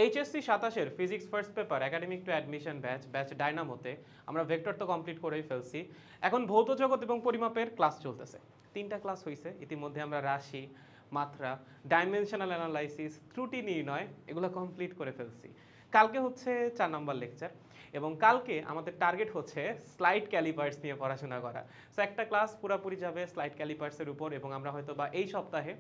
HSC ২৭-এর physics first paper academic to admission batch ডায়নামোতে আমরা ভেক্টর তো কমপ্লিট করেই ফেলছি। এখন ভৌত জগৎ এবং পরিমাপের ক্লাস চলতেছে। ৩টা ক্লাস হয়েছে। ইতিমধ্যে আমরা রাশি, মাত্রা, ডাইমেনশনাল অ্যানালাইসিস, ত্রুটি নির্ণয় এগুলো কমপ্লিট করে ফেলছি। কালকে হচ্ছে ৪ নম্বর লেকচার এবং কালকে আমাদের টার্গেট হচ্ছে স্লাইড ক্যালিপার্স নিয়ে পড়াশোনা করা। সো একটা ক্লাস পুরোপুরি যাবে স্লাইড ক্যালিপার্সের উপর এবং আমরা হয়তো বা এই সপ্তাহে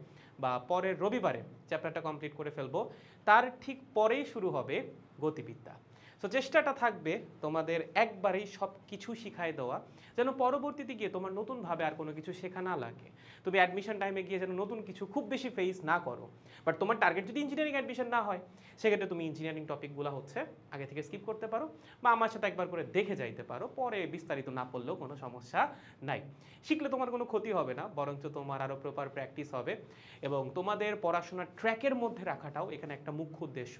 বা পরের রবিবারে চ্যাপ্টারটা কমপ্লিট করে ফেলবো। তার ঠিক পরেই শুরু হবে গতিবিদ্যা। সো চেষ্টাটা থাকবে তোমাদের একবারেই সব কিছু শিখাই দেওয়া, যেন পরবর্তীতে গিয়ে তোমার নতুনভাবে আর কোনো কিছু শেখা না লাগে। তুমি অ্যাডমিশন টাইমে গিয়ে যেন নতুন কিছু খুব বেশি ফেস না করো। বাট তোমার টার্গেট যদি ইঞ্জিনিয়ারিং অ্যাডমিশন না হয়, সেক্ষেত্রে তুমি ইঞ্জিনিয়ারিং টপিকগুলো হচ্ছে আগে থেকে স্কিপ করতে পারো বা আমার সাথে একবার করে দেখে যাইতে পারো, পরে বিস্তারিত না পড়লেও কোনো সমস্যা নাই। শিখলে তোমার কোনো ক্ষতি হবে না, বরঞ্চ তোমার আরও প্রপার প্র্যাকটিস হবে এবং তোমাদের পড়াশোনার ট্র্যাকের মধ্যে রাখাটাও এখানে একটা মুখ্য উদ্দেশ্য।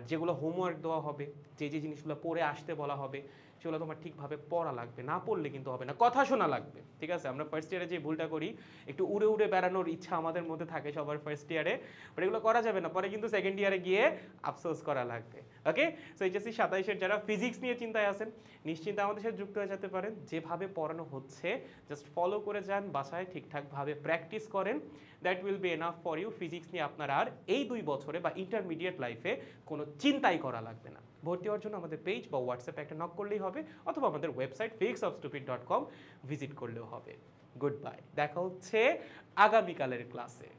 যেগুলো হোমওয়ার্ক দেওয়া হবে, যে জিনিসগুলো পড়ে আসতে বলা হবে, সেগুলো তোমার ঠিকভাবে পড়া লাগবে, না পড়লে কিন্তু হবে না, কথা শোনা লাগবে। ঠিক আছে, আমরা ফার্স্ট ইয়ারে যে ভুলটা করি, একটু উড়ে উড়ে বেড়ানোর ইচ্ছা আমাদের মধ্যে থাকে সবার ফার্স্ট ইয়ারে, বাট এগুলো করা যাবে না, পরে কিন্তু সেকেন্ড ইয়ারে গিয়ে আফসোস করা লাগবে। ওকে, সো এইচএসসি ২৭-এর যারা ফিজিক্স নিয়ে চিন্তায় আছেন, নিশ্চিন্তে আমাদের সাথে যুক্ত হয়ে যেতে পারেন। যেভাবে পড়ানো হচ্ছে জাস্ট ফলো করে যান, বাসায় ঠিকঠাকভাবে প্র্যাকটিস করেন, that will be enough for you. Physics নিয়ে আপনার আর এই 2 বছরে বা ইন্টারমিডিয়েট লাইফে কোনো চিন্তাই করা লাগবে না। ভর্তি হওয়ার জন্য আমাদের পেজ বা হোয়াটসঅ্যাপে একটা নক করলেই হবে, অথবা আমাদের ওয়েবসাইট physicsofstupid.com ভিজিট করলেও হবে। গুড বাই, দেখা হচ্ছে আগামীকালের ক্লাসে।